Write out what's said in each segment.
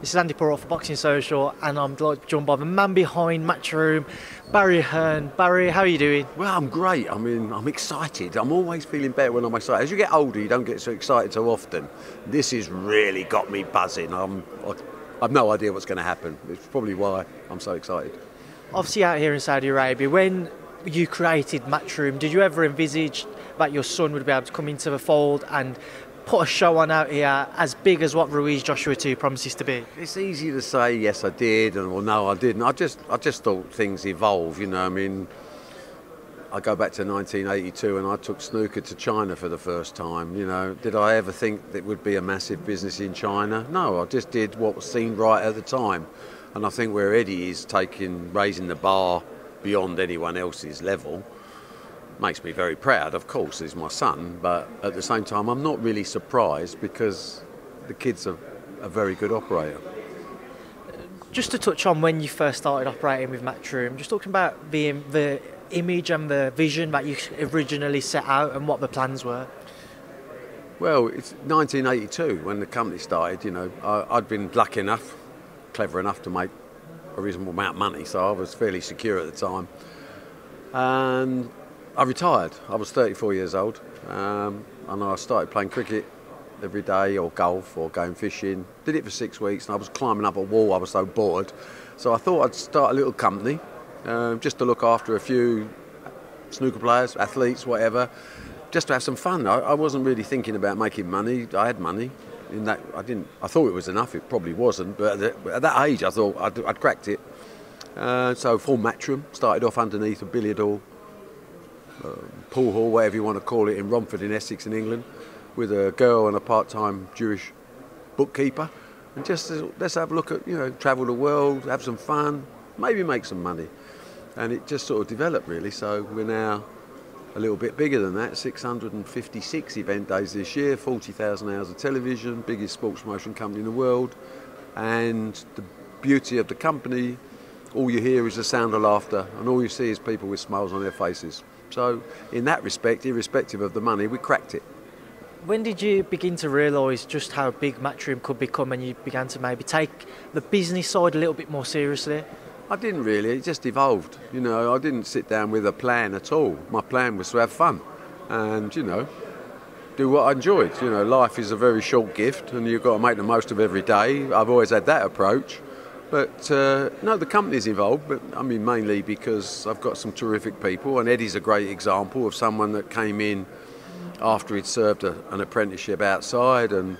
This is Andy Porrell for Boxing Social, and I'm delighted to be joined by the man behind Matchroom, Barry Hearn. Barry, how are you doing? Well, I'm great. I mean, I'm excited. I'm always feeling better when I'm excited. As you get older, you don't get so excited so often. This has really got me buzzing. I've no idea what's going to happen. It's probably why I'm so excited. Obviously out here in Saudi Arabia, when you created Matchroom, did you ever envisage that your son would be able to come into the fold and put a show on out here as big as what Ruiz Joshua 2 promises to be? It's easy to say yes I did or no I didn't. I just thought things evolve. You know, I mean, I go back to 1982 and I took snooker to China for the first time. You know, did I ever think that it would be a massive business in China? No, I just did what seemed right at the time. And I think where Eddie is raising the bar beyond anyone else's level makes me very proud. Of course, he's my son, but at the same time, I'm not really surprised because the kid's a very good operator. Just to touch on when you first started operating with Matchroom, just talking about the image and the vision that you originally set out and what the plans were. Well, it's 1982 when the company started. You know, I'd been lucky enough, clever enough to make a reasonable amount of money, so I was fairly secure at the time. And I retired. I was 34 years old, and I started playing cricket every day, or golf, or going fishing. Did it for 6 weeks, and I was climbing up a wall. I was so bored. So I thought I'd start a little company, just to look after a few snooker players, athletes, whatever, just to have some fun. I wasn't really thinking about making money. I had money. In that, I thought it was enough. It probably wasn't, but at that age, I thought I'd cracked it. So formed Matchroom, started off underneath a billiard hall, pool hall, whatever you want to call it, in Romford in Essex in England, with a girl and a part-time Jewish bookkeeper, and just let's have a look at, you know, travel the world, have some fun, maybe make some money. And it just sort of developed really. So we're now a little bit bigger than that, 656 event days this year, 40,000 hours of television, biggest sports promotion company in the world. And the beauty of the company, all you hear is the sound of laughter, and all you see is people with smiles on their faces. So in that respect, irrespective of the money, we cracked it. When did you begin to realise just how big Matchroom could become, and you began to maybe take the business side a little bit more seriously? I didn't really, it just evolved. You know, I didn't sit down with a plan at all. My plan was to have fun and, you know, do what I enjoyed. You know, life is a very short gift and you've got to make the most of every day. I've always had that approach. But, no, the company's involved, but I mean mainly because I've got some terrific people, and Eddie's a great example of someone that came in after he'd served an apprenticeship outside and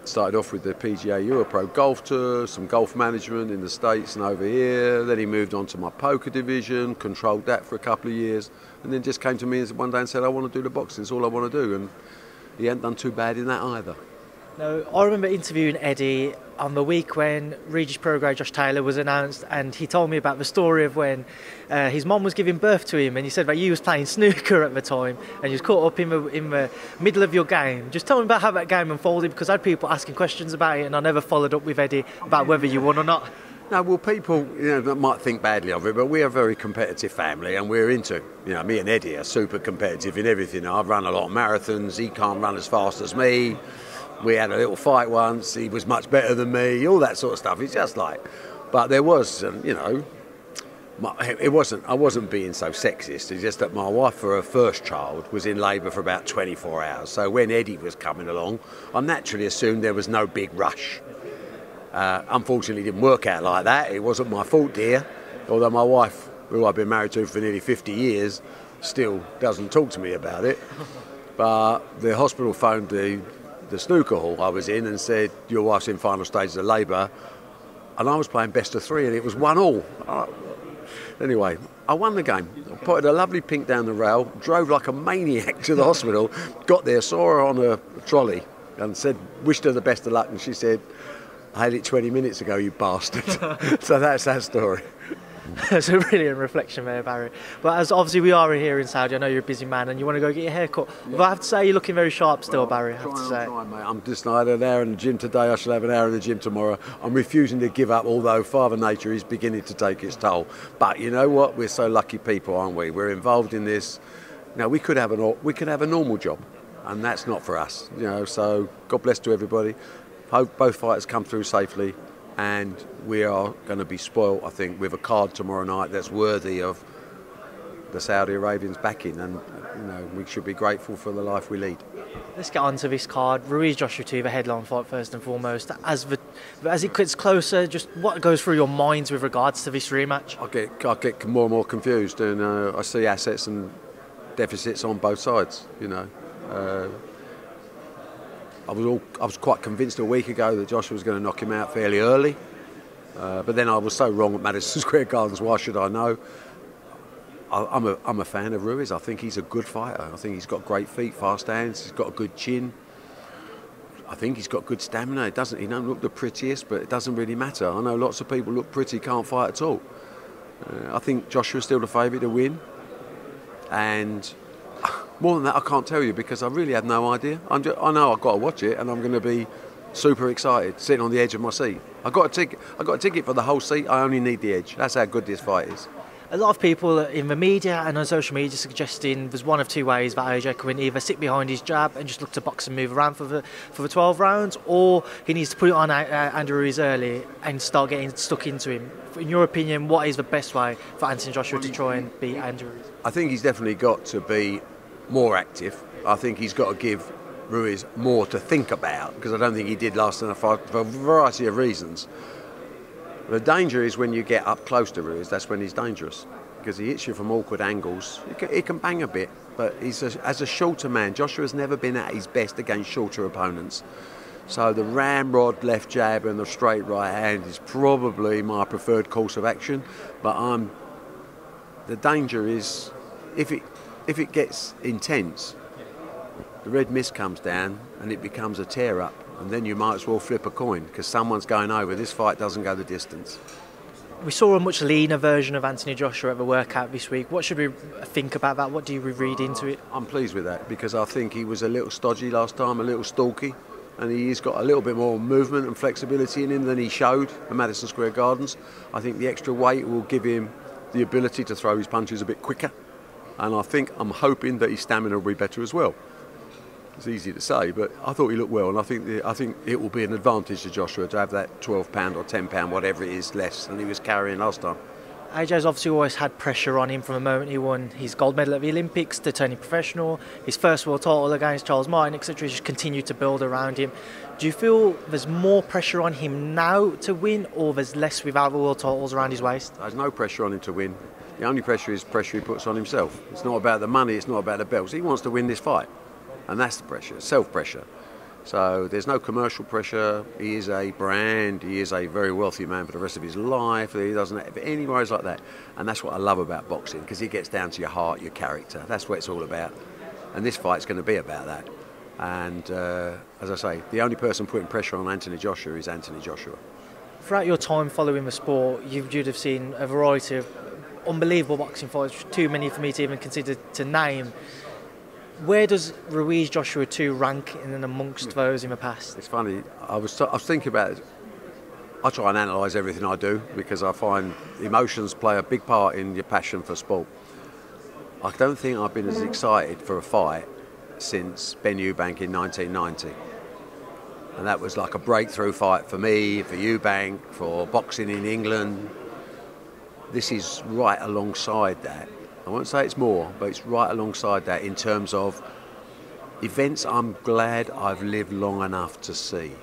started off with the PGA Europro Golf Tour, some golf management in the States and over here. Then he moved on to my poker division, controlled that for a couple of years, and then just came to me one day and said, I want to do the boxing, it's all I want to do. And he hadn't done too bad in that either. Now, I remember interviewing Eddie on the week when Regis Prograis Josh Taylor was announced, and he told me about the story of when his mum was giving birth to him, and he said that you was playing snooker at the time and you was caught up in the middle of your game. Just tell me about how that game unfolded, because I had people asking questions about it and I never followed up with Eddie about whether you won or not. No, well, people, you know, that might think badly of it, but we're a very competitive family, and we're into, you know, me and Eddie are super competitive in everything. I've run a lot of marathons, he can't run as fast as me. We had a little fight once, he was much better than me, all that sort of stuff. It's just like, but there was, you know, I wasn't being so sexist. It's just that my wife, for her first child, was in labour for about 24 hours. So when Eddie was coming along, I naturally assumed there was no big rush. Unfortunately, it didn't work out like that. It wasn't my fault, dear. Although my wife, who I've been married to for nearly 50 years, still doesn't talk to me about it. But the hospital phoned the snooker hall I was in and said, your wife's in final stages of labour, and I was playing best of three and it was 1-1. Anyway, I won the game. I put a lovely pink down the rail, drove like a maniac to the hospital, got there, saw her on a trolley and said, wished her the best of luck, and she said, I had it 20 minutes ago, you bastard. So that's that story. It's a brilliant reflection there, Barry. But as obviously we are here in Saudi, I know you're a busy man and you want to go get your hair cut. Yeah. But I have to say you're looking very sharp still, Barry. I have to say. Mate. I had an hour in the gym today, I shall have an hour in the gym tomorrow. I'm refusing to give up, although Father Nature is beginning to take its toll. But you know what? We're so lucky people, aren't we? We're involved in this. Now, we could have a normal job, and that's not for us. You know, so God bless to everybody. Hope both fighters come through safely, and we are going to be spoilt, I think, with a card tomorrow night that's worthy of the Saudi Arabians backing, and we should be grateful for the life we lead. Let's get on to this card. Ruiz Joshua 2, the headline fight first and foremost. As it gets closer, just what goes through your minds with regards to this rematch? I get more and more confused, and I see assets and deficits on both sides. I was quite convinced a week ago that Joshua was going to knock him out fairly early, but then I was so wrong at Madison Square Gardens. Why should I know? I'm a fan of Ruiz. I think he's a good fighter. I think he's got great feet, fast hands. He's got a good chin. I think he's got good stamina. He don't look the prettiest, but it doesn't really matter. I know lots of people look pretty, can't fight at all. I think Joshua's still the favourite to win, and more than that, I can't tell you because I really have no idea. I know I've got to watch it, and I'm going to be super excited, sitting on the edge of my seat. I got a ticket for the whole seat. I only need the edge. That's how good this fight is. A lot of people in the media and on social media suggesting there's one of two ways that AJ can either sit behind his jab and just look to box and move around for the 12 rounds, or he needs to put it on Andy Ruiz early and start getting stuck into him. In your opinion, what is the best way for Anthony Joshua to try and beat Andy Ruiz? I think he's definitely got to be more active. I think he's got to give Ruiz more to think about, because I don't think he did last in a fight for a variety of reasons. The danger is when you get up close to Ruiz, that's when he's dangerous, because he hits you from awkward angles. He can bang a bit, but as a shorter man, Joshua's never been at his best against shorter opponents. So the ramrod left jab and the straight right hand is probably my preferred course of action. But the danger is if it gets intense, the red mist comes down and it becomes a tear-up. And then you might as well flip a coin because someone's going over. This fight doesn't go the distance. We saw a much leaner version of Anthony Joshua at the workout this week. What should we think about that? What do you read into it? I'm pleased with that because I think he was a little stodgy last time, a little stalky, and he's got a little bit more movement and flexibility in him than he showed at Madison Square Gardens. I think the extra weight will give him the ability to throw his punches a bit quicker, and I'm hoping that his stamina will be better as well. It's easy to say, but I thought he looked well, and I think it will be an advantage to Joshua to have that 12 pound or 10 pound, whatever it is, less than he was carrying last time. AJ's obviously always had pressure on him from the moment he won his gold medal at the Olympics to turning professional, his first world title against Charles Martin, etc. Just continued to build around him. Do you feel there's more pressure on him now to win, or there's less without the world titles around his waist? There's no pressure on him to win. The only pressure is pressure he puts on himself. It's not about the money, it's not about the belts. He wants to win this fight. And that's the pressure, self-pressure. So there's no commercial pressure. He is a brand. He is a very wealthy man for the rest of his life. He doesn't have any worries like that. And that's what I love about boxing, because it gets down to your heart, your character. That's what it's all about. And this fight's going to be about that. And as I say, the only person putting pressure on Anthony Joshua is Anthony Joshua. Throughout your time following the sport, you'd have seen a variety of unbelievable boxing fights, too many for me to even consider to name. Where does Ruiz Joshua 2 rank in and amongst those in the past? It's funny, I was thinking about it. I try and analyse everything I do because I find emotions play a big part in your passion for sport. I don't think I've been as excited for a fight since Ben Eubank in 1990. And that was like a breakthrough fight for me, for Eubank, for boxing in England. This is right alongside that. I won't say it's more, but it's right alongside that in terms of events I'm glad I've lived long enough to see.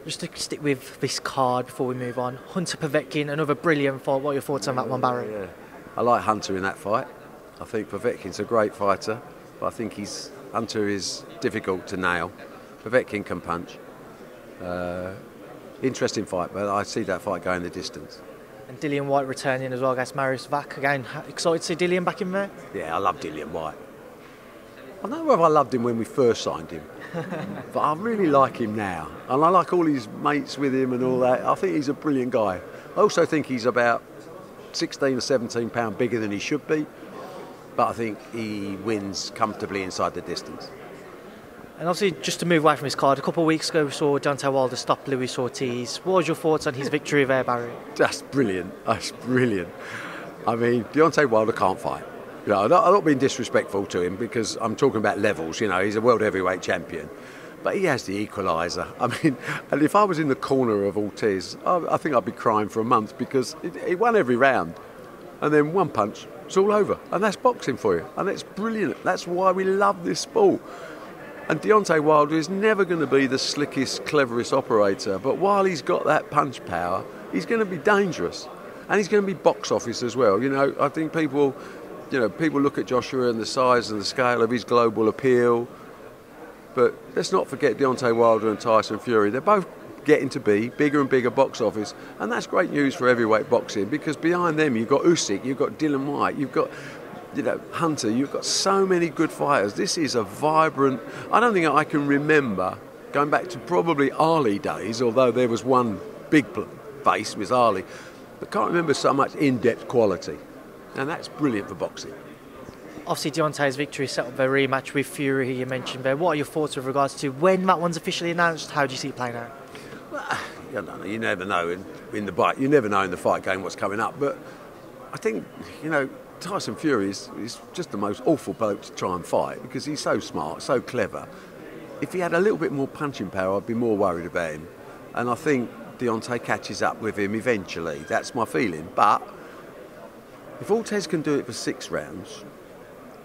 Just to stick with this card before we move on, Hunter Povetkin, another brilliant fight. What are your thoughts on that one, Barry? Yeah. I like Hunter in that fight. I think Povetkin's a great fighter, but I think Hunter is difficult to nail. Povetkin can punch. Interesting fight, but I see that fight going the distance. And Dillian Whyte returning as well against Mariusz Wach. Again, excited to see Dillian back in there? Yeah, I love Dillian Whyte. I don't know whether I loved him when we first signed him, but I really like him now. And I like all his mates with him and all that. I think he's a brilliant guy. I also think he's about 16 or 17 pounds bigger than he should be, but I think he wins comfortably inside the distance. And obviously, just to move away from his card, a couple of weeks ago we saw Deontay Wilder stop Luis Ortiz. What was your thoughts on his victory there, Barry? That's brilliant. That's brilliant. I mean, Deontay Wilder can't fight. You know, I'm not being disrespectful to him because I'm talking about levels. You know, he's a world heavyweight champion. But he has the equaliser. I mean, and if I was in the corner of Ortiz, I think I'd be crying for a month because he won every round. And then one punch, it's all over. And that's boxing for you. And it's brilliant. That's why we love this sport. And Deontay Wilder is never going to be the slickest, cleverest operator. But while he's got that punch power, he's going to be dangerous. And he's going to be box office as well. You know, I think people look at Joshua and the size and the scale of his global appeal. But let's not forget Deontay Wilder and Tyson Fury. They're both getting to be bigger and bigger box office, and that's great news for heavyweight boxing because behind them you've got Usyk, you've got Dillian Whyte, you've got Hunter, you've got so many good fighters. This is a vibrant. I don't think I can remember going back to probably Ali days, although there was one big face with Ali. I can't remember so much in-depth quality, and that's brilliant for boxing. Obviously, Deontay's victory set up a rematch with Fury, who you mentioned there. What are your thoughts with regards to when that one's officially announced? How do you see it playing out? Well, you never know in the fight. You never know in the fight game what's coming up. But I think Tyson Fury is just the most awful bloke to try and fight because he's so smart, so clever. If he had a little bit more punching power, I'd be more worried about him. And I think Deontay catches up with him eventually. That's my feeling. But if Ortiz can do it for 6 rounds.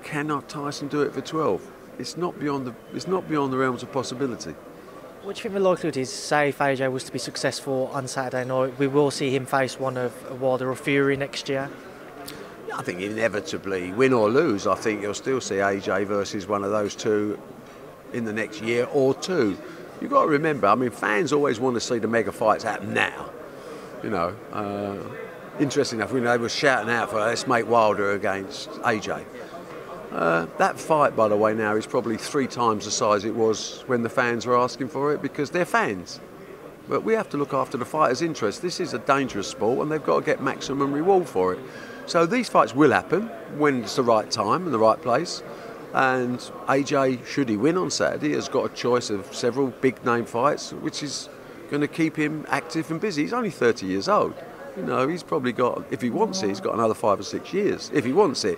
Cannot Tyson do it for 12? It's not beyond the realms of possibility. What do you think the likelihood is, say if AJ was to be successful on Saturday night, we will see him face one of Wilder or Fury next year? I think inevitably, win or lose, I think you'll still see AJ versus one of those two in the next year or two. You've got to remember, I mean, fans always want to see the mega fights happen now. Interesting enough, they were shouting out for let's make Wilder against AJ. That fight, by the way, now is probably 3 times the size it was when the fans were asking for it because they're fans. But we have to look after the fighters' interests. This is a dangerous sport and they've got to get maximum reward for it. So these fights will happen when it's the right time and the right place. And AJ, should he win on Saturday, has got a choice of several big-name fights, which is going to keep him active and busy. He's only 30 years old. He's probably got, if he wants it, he's got another 5 or 6 years, if he wants it.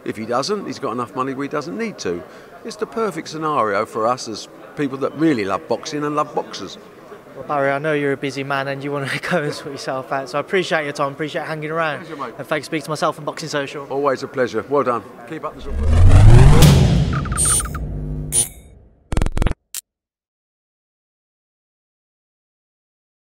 If he doesn't, he's got enough money where he doesn't need to. It's the perfect scenario for us as people that really love boxing and love boxers. Well, Barry, I know you're a busy man and you want to go and sort yourself out, so I appreciate your time, appreciate hanging around. Pleasure, mate. And thanks for speaking to myself and Boxing Social. Always a pleasure. Well done. Keep up the good work.